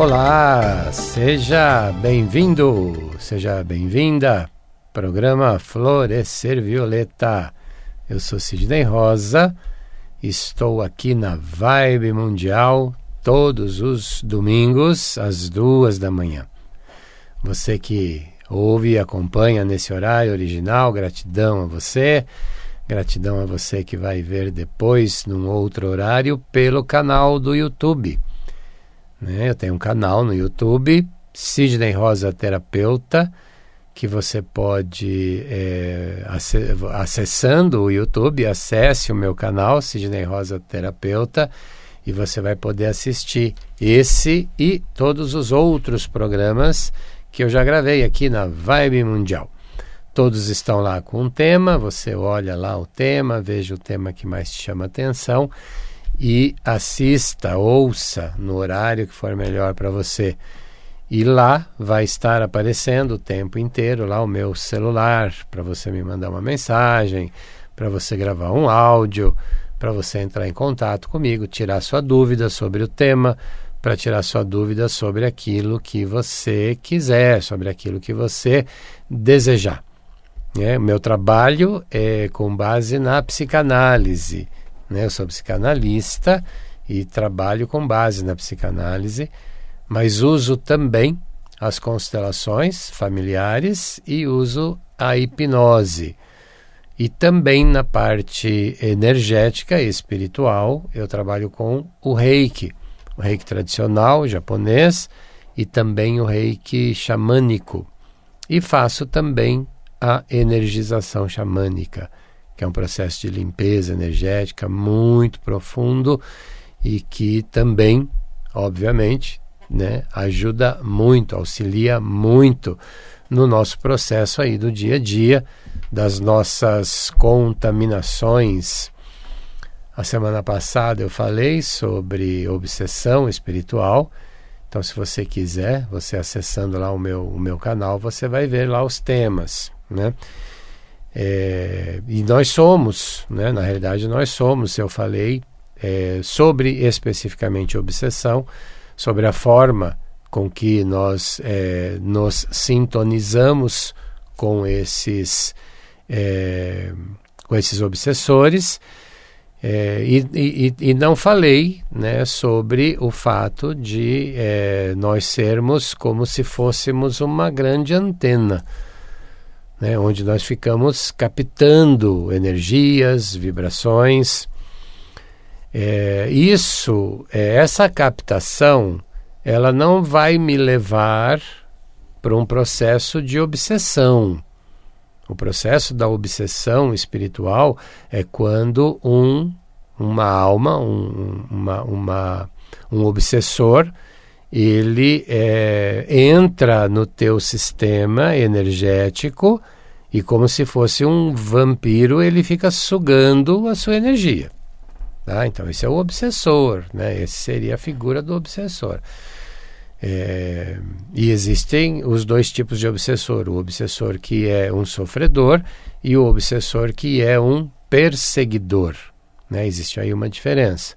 Olá, seja bem-vindo, seja bem-vinda, programa Florescer Violeta. Eu sou Sidney Rosa, estou aqui na Vibe Mundial todos os domingos às 2 da manhã. Você que ouve e acompanha nesse horário original, gratidão a você. Gratidão a você que vai ver depois, num outro horário, pelo canal do YouTube. Eu tenho um canal no YouTube, Sidney Rosa Terapeuta, que você pode, acessando o YouTube, acesse o meu canal, Sidney Rosa Terapeuta, e você vai poder assistir esse e todos os outros programas que eu já gravei aqui na Vibe Mundial. Todos estão lá com um tema, você olha lá o tema, veja o tema que mais te chama atenção e assista, ouça no horário que for melhor para você. E lá vai estar aparecendo o tempo inteiro, lá o meu celular, para você me mandar uma mensagem, para você gravar um áudio, para você entrar em contato comigo, tirar sua dúvida sobre o tema, para tirar sua dúvida sobre aquilo que você quiser, sobre aquilo que você desejar. O meu trabalho é com base na psicanálise. Eu sou psicanalista e trabalho com base na psicanálise, mas uso também as constelações familiares e uso a hipnose. E também na parte energética e espiritual eu trabalho com o reiki tradicional japonês e também o reiki xamânico. E faço também a energização xamânica, que é um processo de limpeza energética muito profundo e que também, obviamente, ajuda muito, auxilia muito no nosso processo aí do dia a dia, das nossas contaminações. A semana passada eu falei sobre obsessão espiritual. Então, se você quiser, você acessando lá o meu canal, você vai ver lá os temas, e nós somos, na realidade nós somos, eu falei sobre especificamente obsessão, sobre a forma com que nós nos sintonizamos com esses obsessores, e não falei sobre o fato de nós sermos como se fôssemos uma grande antena, onde nós ficamos captando energias, vibrações. Essa captação, ela não vai me levar para um processo de obsessão. O processo da obsessão espiritual é quando uma alma, um obsessor, ele entra no teu sistema energético e, como se fosse um vampiro, ele fica sugando a sua energia. Então esse é o obsessor, esse seria a figura do obsessor. E existem os dois tipos de obsessor: o obsessor que é um sofredor e o obsessor que é um perseguidor. Existe aí uma diferença.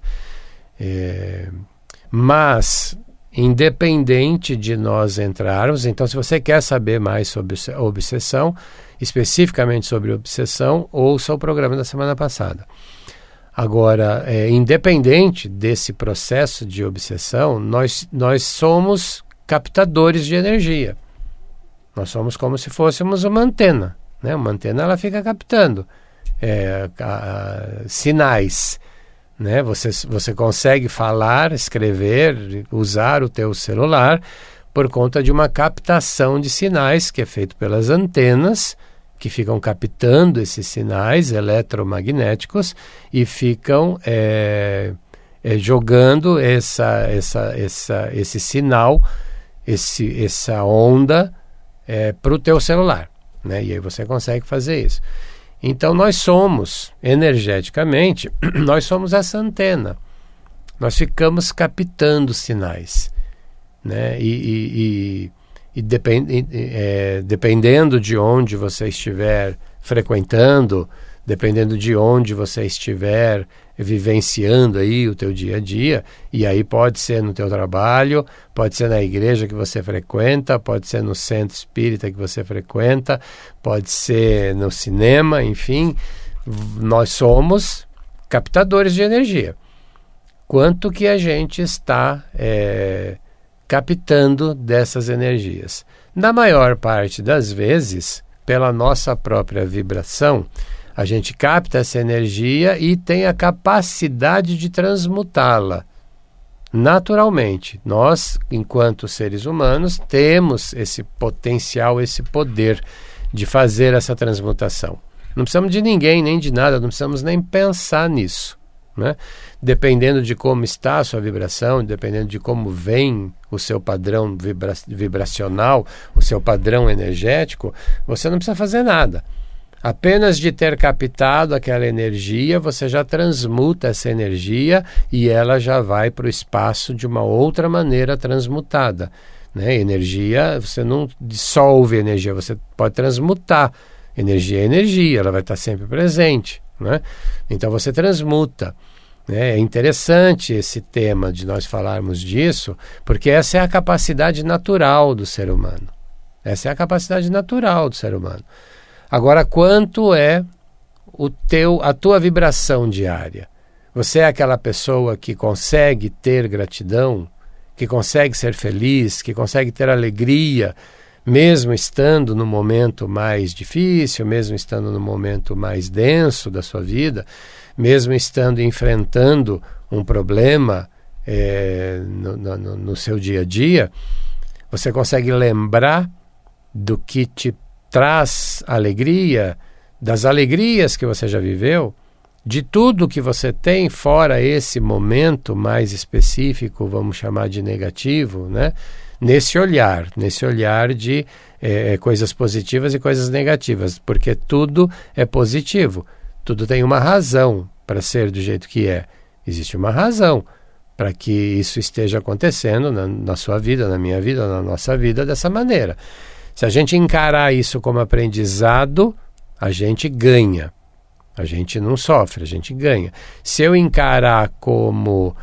Mas, independente de nós entrarmos, então se você quer saber mais sobre obsessão, especificamente sobre obsessão, ouça o programa da semana passada. Agora, independente desse processo de obsessão, nós somos captadores de energia. Nós somos como se fôssemos uma antena. Uma antena, ela fica captando sinais. Você consegue falar, escrever, usar o teu celular por conta de uma captação de sinais que é feito pelas antenas, que ficam captando esses sinais eletromagnéticos e ficam jogando esse sinal, essa onda para o teu celular. E aí você consegue fazer isso. Então nós somos, energeticamente, nós somos essa antena. Nós ficamos captando sinais. Dependendo de onde você estiver frequentando, dependendo de onde você estiver vivenciando aí o teu dia a dia, e aí pode ser no teu trabalho, pode ser na igreja que você frequenta, pode ser no centro espírita que você frequenta, pode ser no cinema, enfim, nós somos captadores de energia. Quanto que a gente está captando dessas energias? Na maior parte das vezes, pela nossa própria vibração, a gente capta essa energia e tem a capacidade de transmutá-la naturalmente. Nós, enquanto seres humanos, temos esse potencial, esse poder de fazer essa transmutação. Não precisamos de ninguém, nem de nada, não precisamos nem pensar nisso, né? Dependendo de como está a sua vibração, dependendo de como vem o seu padrão vibracional, o seu padrão energético, você não precisa fazer nada. Apenas de ter captado aquela energia, você já transmuta essa energia e ela já vai para o espaço de uma outra maneira transmutada, né? Energia, você não dissolve energia, você pode transmutar. Energia é energia, ela vai estar sempre presente, né? Então você transmuta. É interessante esse tema de nós falarmos disso, porque essa é a capacidade natural do ser humano. Essa é a capacidade natural do ser humano. Agora, quanto é a tua vibração diária? Você é aquela pessoa que consegue ter gratidão, que consegue ser feliz, que consegue ter alegria, mesmo estando no momento mais difícil, mesmo estando no momento mais denso da sua vida, mesmo estando enfrentando um problema no seu dia a dia, você consegue lembrar do que te traz alegria, das alegrias que você já viveu, de tudo que você tem fora esse momento mais específico, vamos chamar de negativo, né? Nesse olhar de coisas positivas e coisas negativas, porque tudo é positivo, tudo tem uma razão para ser do jeito que é. Existe uma razão para que isso esteja acontecendo na sua vida, na minha vida, na nossa vida dessa maneira. Se a gente encarar isso como aprendizado, a gente ganha. A gente não sofre, a gente ganha. Se eu encarar como,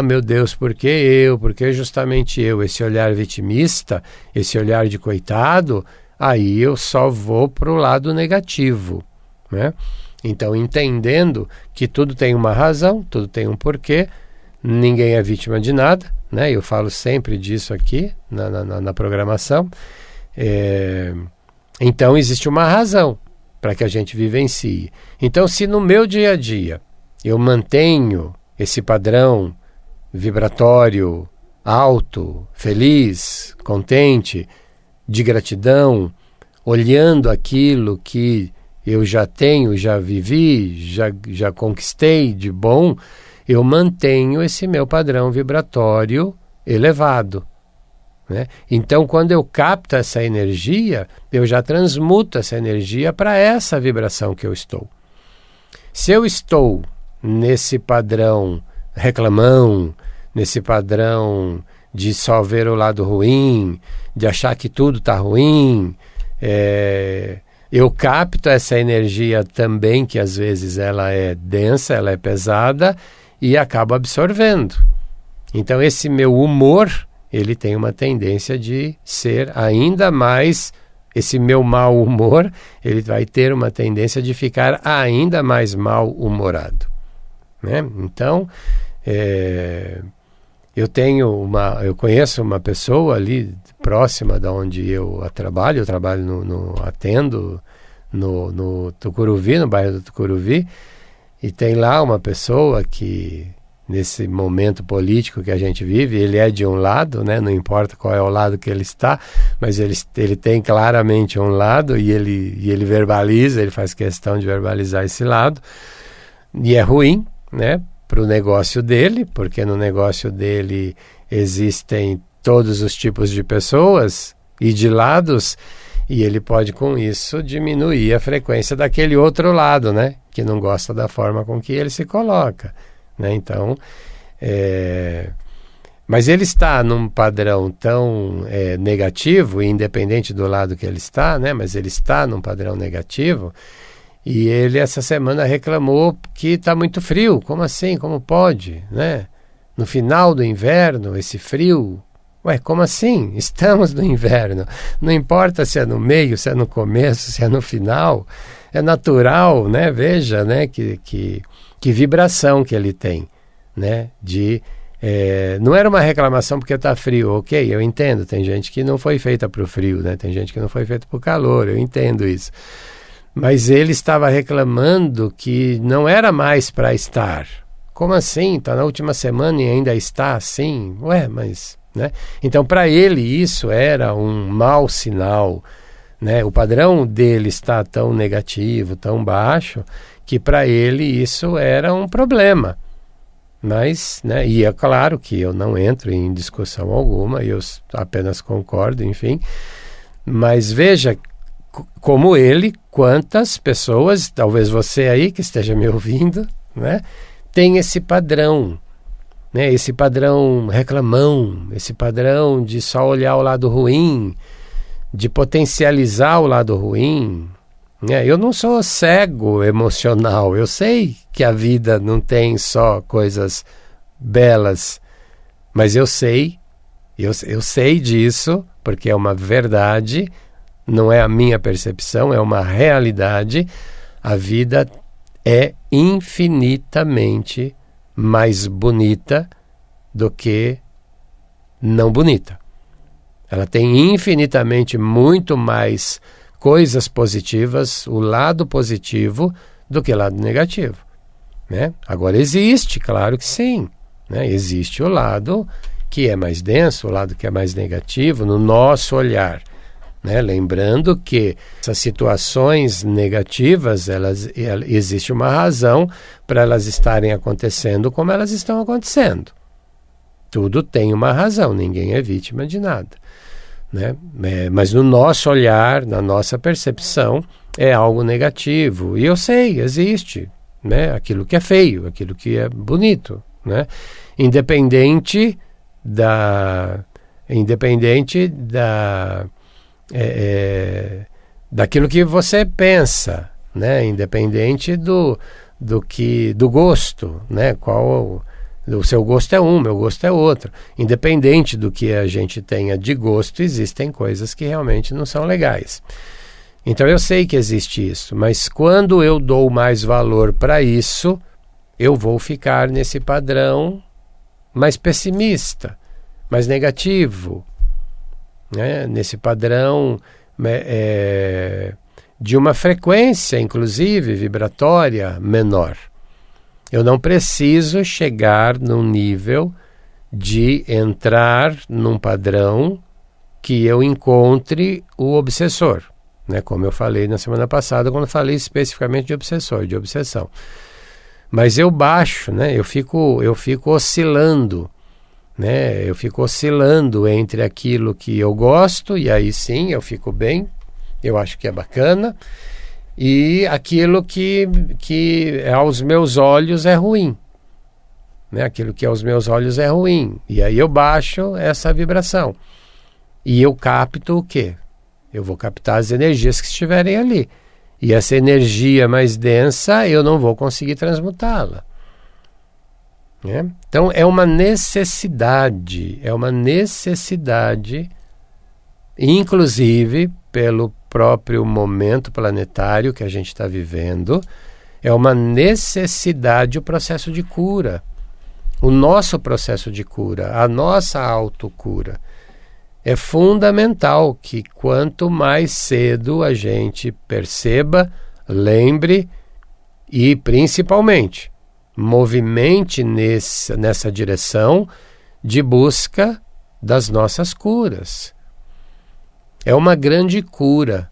meu Deus, por que eu? Por que justamente eu? Esse olhar vitimista, esse olhar de coitado, aí eu só vou para o lado negativo, né? Então, entendendo que tudo tem uma razão, tudo tem um porquê, ninguém é vítima de nada, né? Eu falo sempre disso aqui na programação. Então existe uma razão para que a gente vivencie. Então, se no meu dia a dia eu mantenho esse padrão vibratório alto, feliz, contente, de gratidão, olhando aquilo que eu já tenho, já vivi, já conquistei de bom, eu mantenho esse meu padrão vibratório elevado, né? Então, quando eu capto essa energia, eu já transmuto essa energia para essa vibração que eu estou. Se eu estou nesse padrão reclamão, nesse padrão de só ver o lado ruim, de achar que tudo está ruim, eu capto essa energia também, que às vezes ela é densa, ela é pesada, e acabo absorvendo. Então, esse meu humor, ele tem uma tendência de ser ainda mais, esse meu mau humor, ele vai ter uma tendência de ficar ainda mais mal-humorado, né? Então, eu conheço uma pessoa ali próxima da onde eu trabalho, atendo no Tucuruvi, no bairro do Tucuruvi, e tem lá uma pessoa que, nesse momento político que a gente vive, ele é de um lado, né? Não importa qual é o lado que ele está, mas ele tem claramente um lado e ele verbaliza, ele faz questão de verbalizar esse lado, e é ruim, né, para o negócio dele, porque no negócio dele existem todos os tipos de pessoas e de lados, e ele pode com isso diminuir a frequência daquele outro lado, né, que não gosta da forma com que ele se coloca, né? Então, mas ele está num padrão tão negativo, independente do lado que ele está, né? Mas ele está num padrão negativo, E ele essa semana reclamou que está muito frio. Como assim? Como pode, né? No final do inverno, esse frio. Ué, como assim? Estamos no inverno. Não importa se é no meio, se é no começo, se é no final. É natural, né? Veja, né? Que vibração que ele tem, né? Não era uma reclamação porque está frio. Ok, eu entendo. Tem gente que não foi feita para o frio, né? Tem gente que não foi feita para o calor. Eu entendo isso. Mas ele estava reclamando que não era mais para estar. Como assim? Está na última semana e ainda está assim? Ué, mas... né? Então, para ele, isso era um mau sinal. Né? O padrão dele está tão negativo, tão baixo, que para ele isso era um problema. Mas, né? E é claro que eu não entro em discussão alguma, eu apenas concordo, enfim. Mas veja... como ele, quantas pessoas, talvez você aí que esteja me ouvindo, né, tem esse padrão, né, esse padrão reclamão, esse padrão de só olhar o lado ruim, de potencializar o lado ruim. Né? Eu não sou cego emocional, eu sei que a vida não tem só coisas belas, mas eu sei disso, porque é uma verdade. Não é a minha percepção, é uma realidade. A vida é infinitamente mais bonita do que não bonita. Ela tem infinitamente muito mais coisas positivas, o lado positivo, do que o lado negativo. Né? Agora existe, claro que sim. Né? Existe o lado que é mais denso, o lado que é mais negativo no nosso olhar. Né? Lembrando que essas situações negativas, existe uma razão para elas estarem acontecendo como elas estão acontecendo. Tudo tem uma razão, ninguém é vítima de nada. Né? Mas no nosso olhar, na nossa percepção, é algo negativo. E eu sei, existe. Né? Aquilo que é feio, aquilo que é bonito. Né? Independente daquilo que você pensa, né? Independente do gosto, né? O seu gosto é um, meu gosto é outro. Independente do que a gente tenha de gosto, existem coisas que realmente não são legais. Então eu sei que existe isso, mas quando eu dou mais valor para isso, eu vou ficar nesse padrão mais pessimista, mais negativo. Né? Nesse padrão de uma frequência, inclusive, vibratória menor. Eu não preciso chegar num nível de entrar num padrão que eu encontre o obsessor. Né? Como eu falei na semana passada, quando falei especificamente de obsessor, de obsessão. Mas eu baixo, né? eu fico oscilando. Né? Eu fico oscilando entre aquilo que eu gosto, e aí sim eu fico bem, eu acho que é bacana, e aquilo que aos meus olhos é ruim. Né? Aquilo que aos meus olhos é ruim. E aí eu baixo essa vibração. E eu capto o quê? Eu vou captar as energias que estiverem ali. E essa energia mais densa eu não vou conseguir transmutá-la. Então é uma necessidade, inclusive pelo próprio momento planetário que a gente está vivendo, é uma necessidade o processo de cura, o nosso processo de cura, a nossa autocura. É fundamental que quanto mais cedo a gente perceba, lembre e principalmente movimente nessa direção de busca das nossas curas. É uma grande cura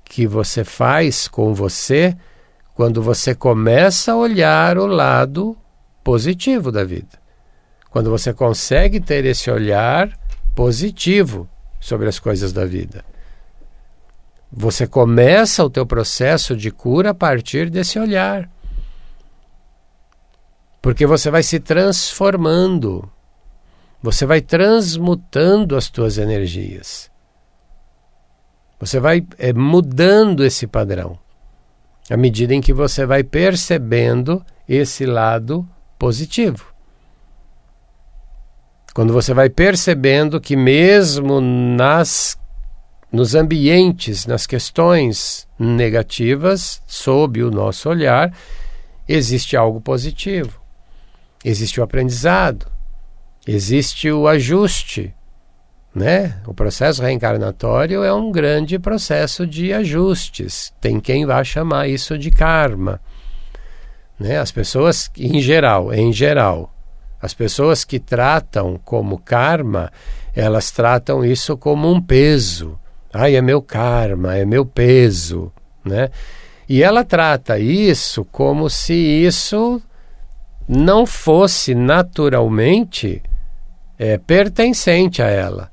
que você faz com você quando você começa a olhar o lado positivo da vida. Quando você consegue ter esse olhar positivo sobre as coisas da vida. Você começa o teu processo de cura a partir desse olhar. Porque você vai se transformando, você vai transmutando as tuas energias. Você vai mudando esse padrão. À medida em que você vai percebendo esse lado positivo. Quando você vai percebendo que mesmo nos ambientes, nas questões negativas, sob o nosso olhar, existe algo positivo. Existe o aprendizado, existe o ajuste, né? O processo reencarnatório é um grande processo de ajustes. Tem quem vá chamar isso de karma, né? As pessoas, em geral, as pessoas que tratam como karma, elas tratam isso como um peso. Ai, é meu karma, é meu peso, né? E ela trata isso como se isso não fosse naturalmente pertencente a ela.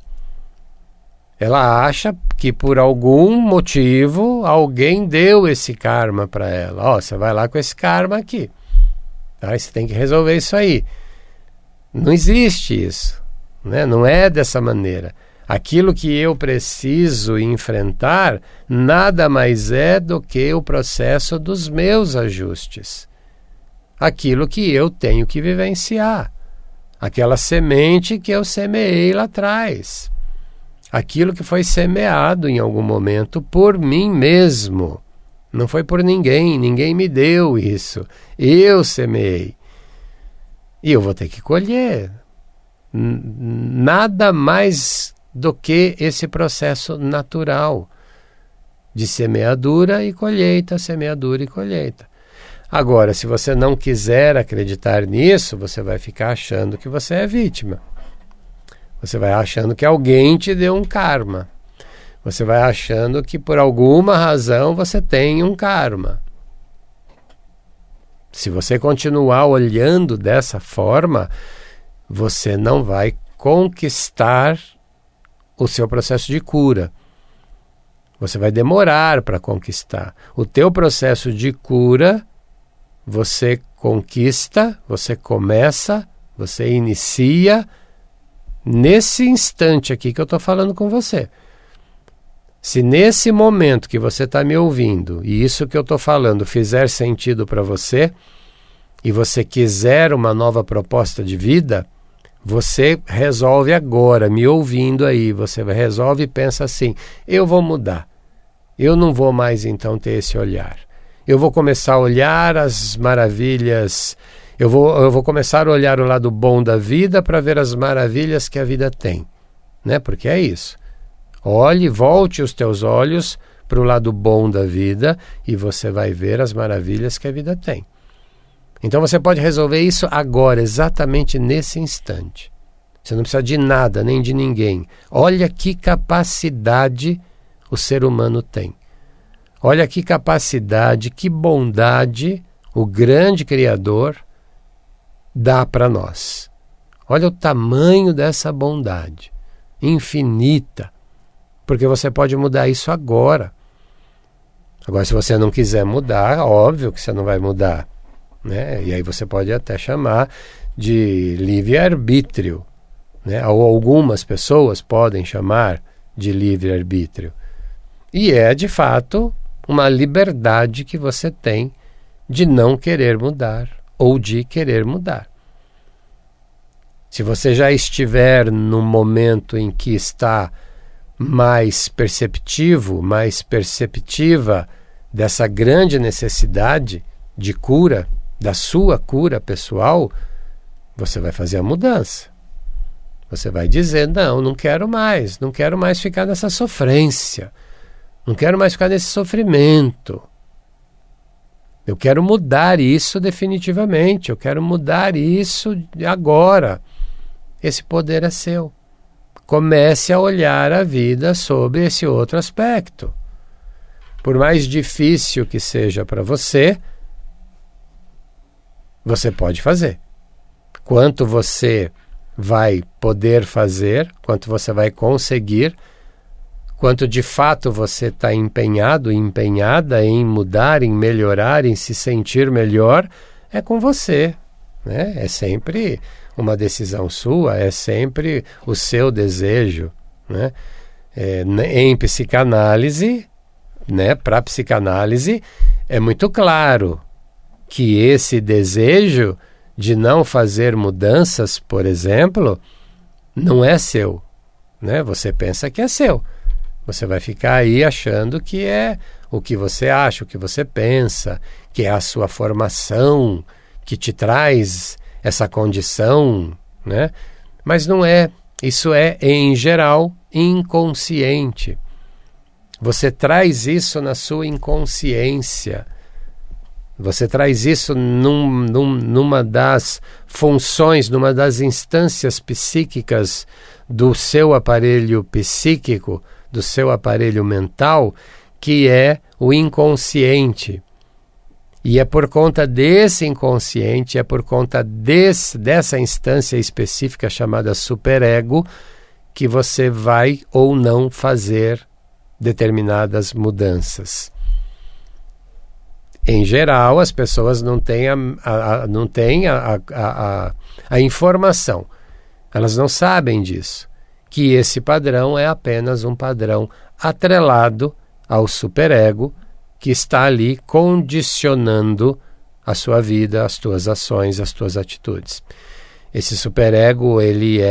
Ela acha que por algum motivo alguém deu esse karma para ela. Ó, você vai lá com esse karma aqui. Tá? Você tem que resolver isso aí. Não existe isso, né? Não é dessa maneira. Aquilo que eu preciso enfrentar nada mais é do que o processo dos meus ajustes. Aquilo que eu tenho que vivenciar. Aquela semente que eu semeei lá atrás. Aquilo que foi semeado em algum momento por mim mesmo. Não foi por ninguém, ninguém me deu isso. Eu semeei. E eu vou ter que colher. Nada mais do que esse processo natural de semeadura e colheita, semeadura e colheita. Agora, se você não quiser acreditar nisso, você vai ficar achando que você é vítima. Você vai achando que alguém te deu um karma. Você vai achando que por alguma razão você tem um karma. Se você continuar olhando dessa forma, você não vai conquistar o seu processo de cura. Você vai demorar para conquistar. O teu processo de cura, você conquista, você começa, você inicia nesse instante aqui que eu estou falando com você. Se nesse momento que você está me ouvindo e isso que eu estou falando fizer sentido para você e você quiser uma nova proposta de vida, você resolve agora, me ouvindo aí, você resolve e pensa assim, eu vou mudar, eu não vou mais então ter esse olhar, eu vou começar a olhar as maravilhas, eu vou começar a olhar o lado bom da vida para ver as maravilhas que a vida tem, né? Porque é isso. Olhe, volte os teus olhos para o lado bom da vida e você vai ver as maravilhas que a vida tem. Então você pode resolver isso agora, exatamente nesse instante. Você não precisa de nada, nem de ninguém. Olha que capacidade o ser humano tem. Olha que capacidade, que bondade o grande Criador dá para nós. Olha o tamanho dessa bondade, infinita. Porque você pode mudar isso agora. Agora, se você não quiser mudar, óbvio que você não vai mudar, né? E aí você pode até chamar de livre-arbítrio, né? Ou algumas pessoas podem chamar de livre-arbítrio. E é, de fato, uma liberdade que você tem de não querer mudar ou de querer mudar. Se você já estiver no momento em que está mais perceptivo, mais perceptiva dessa grande necessidade de cura, da sua cura pessoal, você vai fazer a mudança. Você vai dizer, não quero mais ficar nessa sofrência, não quero mais ficar nesse sofrimento. Eu quero mudar isso definitivamente, eu quero mudar isso agora. Esse poder é seu. Comece a olhar a vida sob esse outro aspecto. Por mais difícil que seja para você, você pode fazer. Quanto você vai poder fazer, quanto você vai conseguir, quanto de fato você está empenhado, empenhada em mudar, em melhorar, em se sentir melhor, é com você, né? É sempre uma decisão sua, é sempre o seu desejo, né? Em psicanálise, né? Para psicanálise, é muito claro que esse desejo de não fazer mudanças, por exemplo, não é seu, né? Você pensa que é seu. Você vai ficar aí achando que é o que você acha, o que você pensa, que é a sua formação que te traz essa condição, né? Mas não é. Isso é, em geral, inconsciente. Você traz isso na sua inconsciência. Você traz isso numa das funções, numa das instâncias psíquicas do seu aparelho psíquico, do seu aparelho mental, que é o inconsciente. E é por conta desse inconsciente, é por conta dessa instância específica chamada superego, que você vai ou não fazer determinadas mudanças. Em geral, as pessoas não têm a informação, elas não sabem disso, que esse padrão é apenas um padrão atrelado ao superego, que está ali condicionando a sua vida, as tuas ações, as tuas atitudes. Esse superego, ele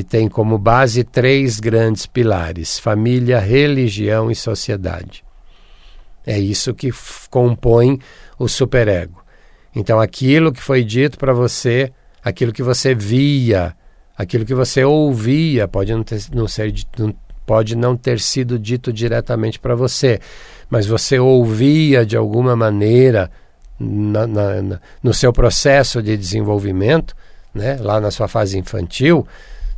tem como base 3 grandes pilares: família, religião e sociedade. É isso que compõe o superego. Então, aquilo que foi dito para você, aquilo que você via, aquilo que você ouvia, pode não ter sido dito diretamente para você, mas você ouvia de alguma maneira no seu processo de desenvolvimento, né, lá na sua fase infantil,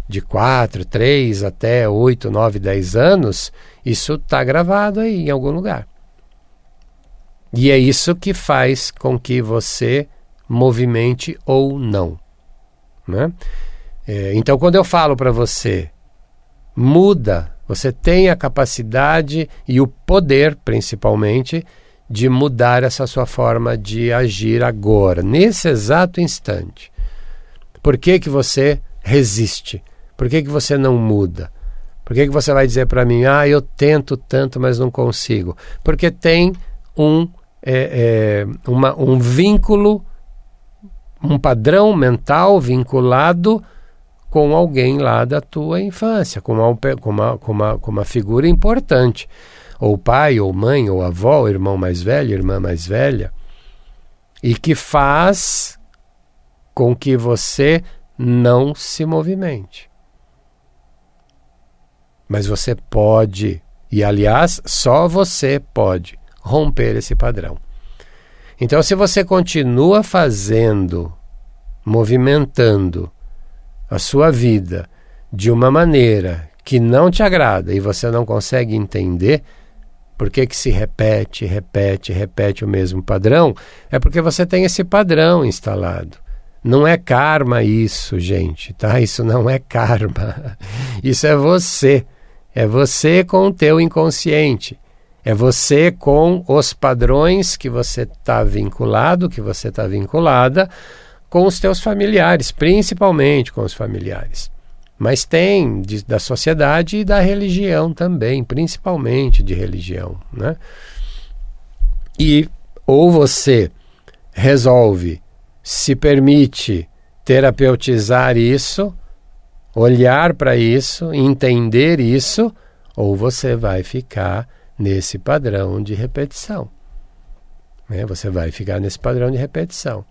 de 4, 3 até 8, 9, 10 anos, isso está gravado aí em algum lugar. E é isso que faz com que você movimente ou não, né? Então, quando eu falo para você, muda, você tem a capacidade e o poder, principalmente, de mudar essa sua forma de agir agora, nesse exato instante. Por que que você resiste? Por que que você não muda? Por que que você vai dizer para mim, eu tento tanto, mas não consigo? Porque tem um vínculo, um padrão mental vinculado com alguém lá da tua infância, com uma figura importante, ou pai, ou mãe, ou avó, ou irmão mais velho, irmã mais velha, e que faz com que você não se movimente. Mas você pode, e aliás, só você pode romper esse padrão. Então, se você continua fazendo, movimentando a sua vida de uma maneira que não te agrada e você não consegue entender por que que se repete o mesmo padrão, é porque você tem esse padrão instalado. Não é karma isso, gente, tá? Isso não é karma. Isso é você. É você com o teu inconsciente. É você com os padrões que você está vinculado, que você está vinculada com os teus familiares, principalmente com os familiares. Mas tem da sociedade e da religião também, principalmente de religião, né? E ou você resolve, se permite terapeutizar isso, olhar para isso, entender isso, ou você vai ficar nesse padrão de repetição, né? Você vai ficar nesse padrão de repetição.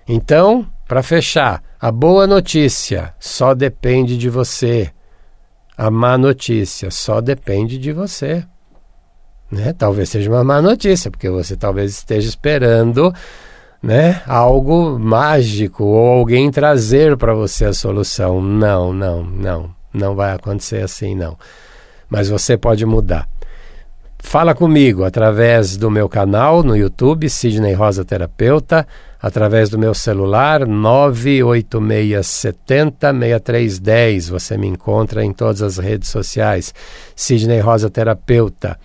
Então, para fechar, a boa notícia só depende de você. A má notícia só depende de você, né? Talvez seja uma má notícia, porque você talvez esteja esperando, né, algo mágico ou alguém trazer para você a solução. Não vai acontecer assim, não. Mas você pode mudar. Fala comigo através do meu canal no YouTube, Sidney Rosa Terapeuta, através do meu celular 98670-6310. Você me encontra em todas as redes sociais, Sidney Rosa Terapeuta.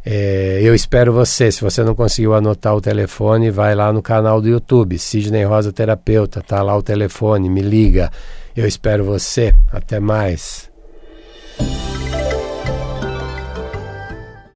Eu espero você. Se você não conseguiu anotar o telefone, vai lá no canal do YouTube, Sidney Rosa Terapeuta, tá lá o telefone, me liga. Eu espero você. Até mais.